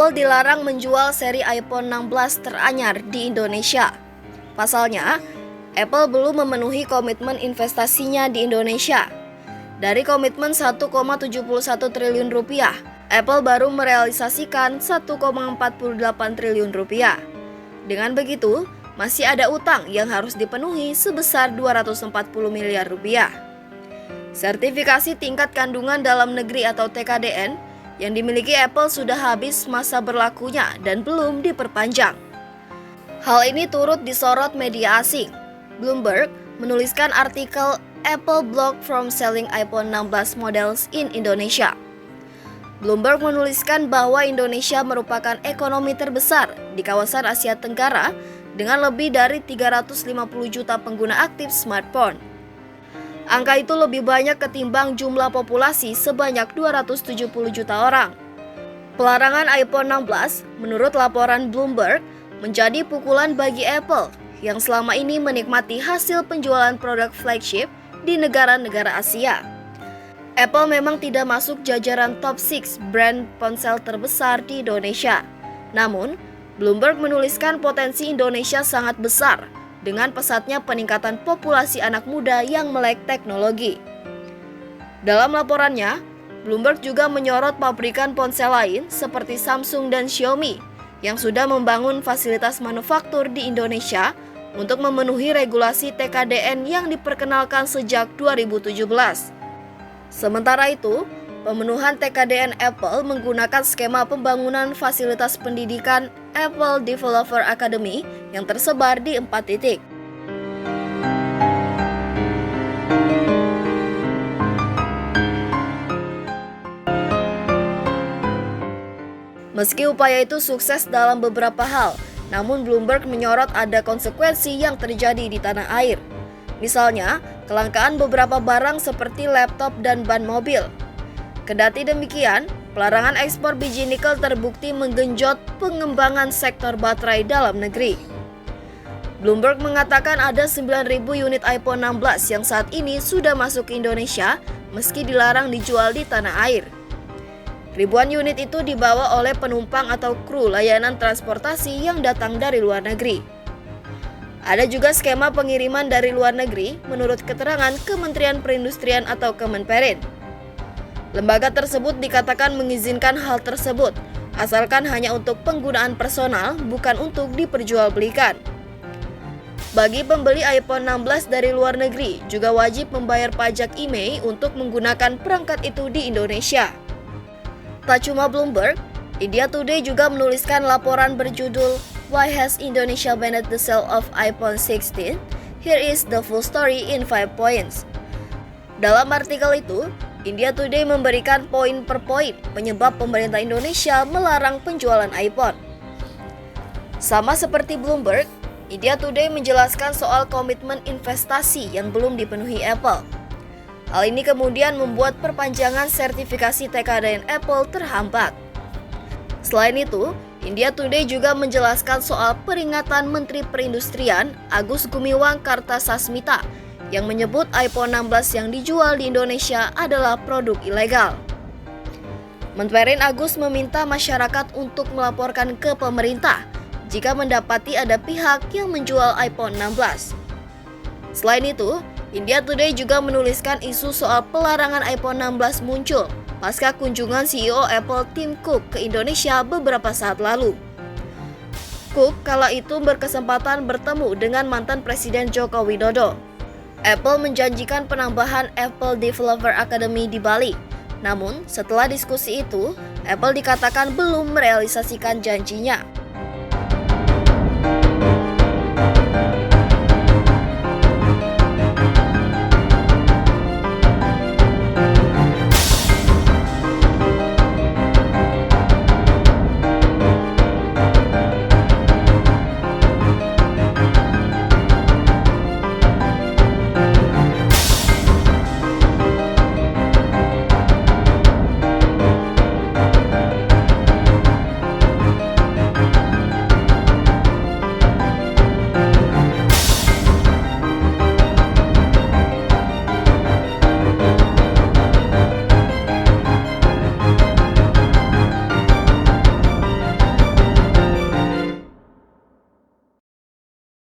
Apple dilarang menjual seri iPhone 16 teranyar di Indonesia. Pasalnya, Apple belum memenuhi komitmen investasinya di Indonesia. Dari komitmen 1,71 triliun rupiah, Apple baru merealisasikan 1,48 triliun rupiah. Dengan begitu, masih ada utang yang harus dipenuhi sebesar 240 miliar rupiah. Sertifikasi tingkat kandungan dalam negeri atau TKDN yang dimiliki Apple sudah habis masa berlakunya dan belum diperpanjang. Hal ini turut disorot media asing. Bloomberg menuliskan artikel Apple blocked from selling iPhone 16 models in Indonesia. Bloomberg menuliskan bahwa Indonesia merupakan ekonomi terbesar di kawasan Asia Tenggara dengan lebih dari 350 juta pengguna aktif smartphone. Angka itu lebih banyak ketimbang jumlah populasi sebanyak 270 juta orang. Pelarangan iPhone 16, menurut laporan Bloomberg, menjadi pukulan bagi Apple yang selama ini menikmati hasil penjualan produk flagship di negara-negara Asia. Apple memang tidak masuk jajaran top 6 brand ponsel terbesar di Indonesia. Namun, Bloomberg menuliskan potensi Indonesia sangat besar dengan pesatnya peningkatan populasi anak muda yang melek teknologi. Dalam laporannya, Bloomberg juga menyorot pabrikan ponsel lain seperti Samsung dan Xiaomi yang sudah membangun fasilitas manufaktur di Indonesia untuk memenuhi regulasi TKDN yang diperkenalkan sejak 2017. Sementara itu, pemenuhan TKDN Apple menggunakan skema pembangunan fasilitas pendidikan Apple Developer Academy yang tersebar di 4 titik. Meski upaya itu sukses dalam beberapa hal, namun Bloomberg menyorot ada konsekuensi yang terjadi di tanah air. Misalnya, kelangkaan beberapa barang seperti laptop dan ban mobil. Kendati demikian, pelarangan ekspor biji nikel terbukti menggenjot pengembangan sektor baterai dalam negeri. Bloomberg mengatakan ada 9.000 unit iPhone 16 yang saat ini sudah masuk ke Indonesia meski dilarang dijual di tanah air. Ribuan unit itu dibawa oleh penumpang atau kru layanan transportasi yang datang dari luar negeri. Ada juga skema pengiriman dari luar negeri menurut keterangan Kementerian Perindustrian atau Kemenperin. Lembaga tersebut dikatakan mengizinkan hal tersebut, asalkan hanya untuk penggunaan personal, bukan untuk diperjualbelikan. Bagi pembeli iPhone 16 dari luar negeri, juga wajib membayar pajak IMEI untuk menggunakan perangkat itu di Indonesia. Tak cuma Bloomberg, India Today juga menuliskan laporan berjudul Why Has Indonesia Banned the Sale of iPhone 16? Here is the full story in 5 points. Dalam artikel itu, India Today memberikan poin per poin penyebab pemerintah Indonesia melarang penjualan iPhone. Sama seperti Bloomberg, India Today menjelaskan soal komitmen investasi yang belum dipenuhi Apple. Hal ini kemudian membuat perpanjangan sertifikasi TKDN Apple terhambat. Selain itu, India Today juga menjelaskan soal peringatan Menteri Perindustrian Agus Gumiwang Kartasasmita yang menyebut iPhone 16 yang dijual di Indonesia adalah produk ilegal. Menperin Agus meminta masyarakat untuk melaporkan ke pemerintah jika mendapati ada pihak yang menjual iPhone 16. Selain itu, India Today juga menuliskan isu soal pelarangan iPhone 16 muncul pasca kunjungan CEO Apple Tim Cook ke Indonesia beberapa saat lalu. Cook kala itu berkesempatan bertemu dengan mantan Presiden Joko Widodo. Apple menjanjikan penambahan Apple Developer Academy di Bali. Namun, setelah diskusi itu, Apple dikatakan belum merealisasikan janjinya.